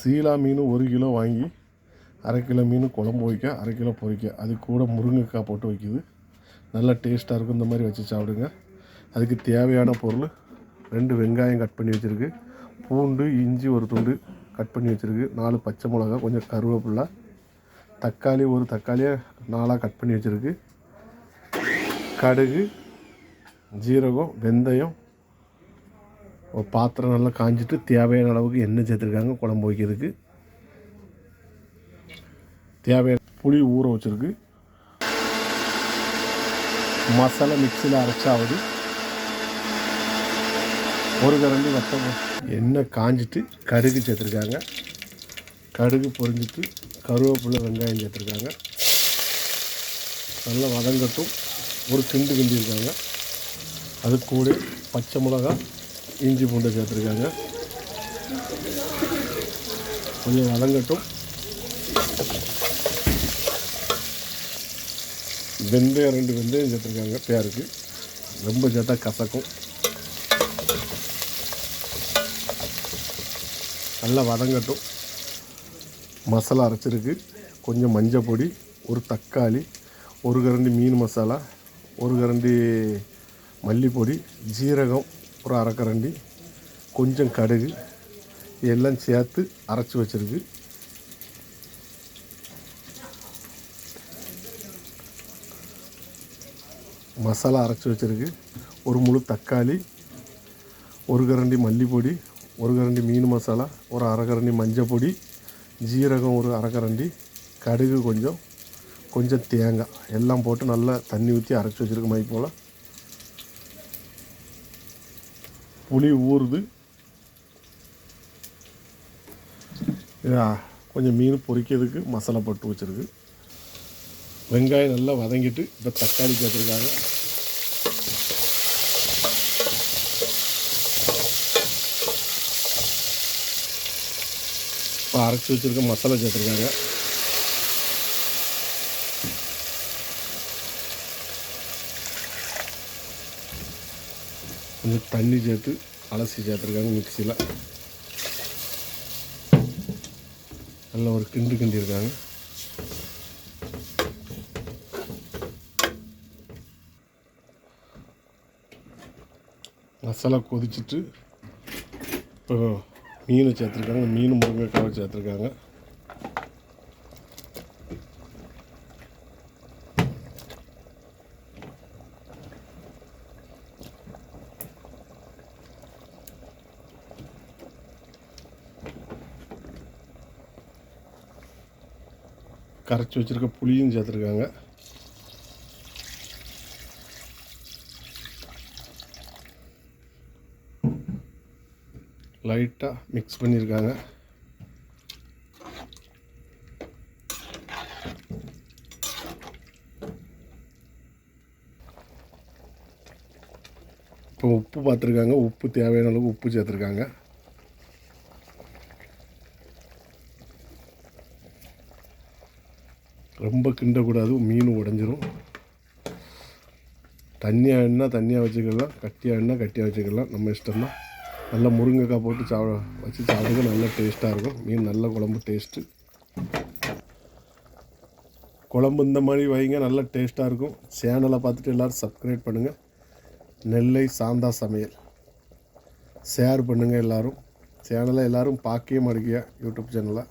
சீலா மீன் 1 கிலோ வாங்கி அரை கிலோ மீன் குழம்பு வைக்க, அரை கிலோ பொரிக்க, அது கூட முருங்கைக்காய் போட்டு வைக்கிது. நல்லா டேஸ்ட்டாக இருக்கும். இந்த மாதிரி வச்சு சாப்பிடுங்க. அதுக்கு தேவையான பொருள் 2 வெங்காயம் கட் பண்ணி வச்சுருக்கு, பூண்டு இஞ்சி ஒரு துண்டு கட் பண்ணி வச்சுருக்கு, 4 பச்சை மிளகா, கொஞ்சம் கருவேப்பிலை, தக்காளி ஒரு தக்காளியை 4ஆக கட் பண்ணி வச்சுருக்கு, கடுகு, ஜீரகம், வெந்தயம். ஒரு பாத்திரம் நல்லா காஞ்சிட்டு தேவையான அளவுக்கு எண்ணெய் சேர்த்துருக்காங்க. குழம்பு வைக்கிறதுக்கு தேவையான புளி ஊற வச்சுருக்கு. மசாலா மிக்சியில் அரைச்சாவது ஒரு கரண்டி வத்தம். எண்ணெய் காஞ்சிட்டு கடுகு சேர்த்துருக்காங்க. கடுகு பொரிஞ்சிட்டு கருவேப்பிலை வெங்காயம் சேர்த்துருக்காங்க. நல்லா வதங்கட்டும். ஒரு கிண்டியிருக்காங்க. அது கூட பச்சை மிளகா இஞ்சி பூண்டை சேர்த்துருக்காங்க. கொஞ்சம் வதங்கட்டும். வெந்தயம் 2 வெந்தயம் சேர்த்துருக்காங்க. பேருக்கு ரொம்ப சேர்த்தா கசக்கும். நல்லா வதங்கட்டும். மசாலா அரைச்சிருக்கு. கொஞ்சம் மஞ்சள் பொடி, ஒரு தக்காளி, ஒரு கரண்டி மீன் மசாலா, ஒரு கரண்டி மல்லிப்பொடி, ஜீரகம் ஒரு அரை கரண்டி, கொஞ்சம் கடுகு எல்லாம் சேர்த்து அரைச்சி வச்சுருக்கு. மசாலா அரைச்சி வச்சுருக்கு. ஒரு முழு தக்காளி, ஒரு கரண்டி மல்லிப்பொடி, ஒரு கரண்டி மீன் மசாலா, ஒரு அரை கரண்டி மஞ்சள் பொடி, ஜீரகம் ஒரு அரை கரண்டி, கடுகு கொஞ்சம், கொஞ்சம் தேங்காய் எல்லாம் போட்டு நல்லா தண்ணி ஊற்றி அரைச்சி வச்சுருக்கு. மை போல் புளி ஊறுது. கொஞ்சம் மீன் பொரிக்கிறதுக்கு மசாலா போட்டு வச்சுருக்கு. வெங்காயம் நல்லா வதங்கிட்டு இப்போ தக்காளி சேர்த்துருக்காங்க. இப்போ அரைச்சி வச்சுருக்க மசாலா சேர்த்துருக்காங்க. கொஞ்சம் தண்ணி சேர்த்து அலசி சேர்த்துருக்காங்க. மிக்சியில் நல்ல ஒரு கிண்டியிருக்காங்க. மசாலா கொதிச்சுட்டு இப்போ மீனை சேர்த்துருக்காங்க. மீன் முருங்கைக்காவை சேர்த்துருக்காங்க. கரைச்சி வச்சுருக்க புளியும் சேர்த்துருக்காங்க. லைட்டாக மிக்ஸ் பண்ணியிருக்காங்க. இப்போ உப்பு பார்த்துருக்காங்க. உப்பு தேவையான அளவுக்கு உப்பு சேர்த்துருக்காங்க. ரொம்ப கிண்டக்கூடாது, மீன் உடஞ்சிரும். தண்ணியாக எண்ணெய் தண்ணியாக வச்சுக்கலாம், கட்டியாக எண்ணெய் கட்டியாக வச்சுக்கலாம், நம்ம இஷ்டம்தான். நல்லா முருங்கைக்காய் போட்டு வச்சு சாப்பிடுங்க. நல்லா டேஸ்ட்டாக இருக்கும். மீன் நல்ல குழம்பு டேஸ்ட்டு. குழம்பு இந்த மாதிரி வைங்க, நல்லா டேஸ்ட்டாக இருக்கும். சேனலை பார்த்துட்டு எல்லோரும் சப்ஸ்கிரைப் பண்ணுங்கள். நெல்லை சாந்தா சமையல் ஷேர் பண்ணுங்கள். எல்லோரும் சேனலை எல்லோரும் பார்க்கவே மாட்டேங்க. யூடியூப் சேனலை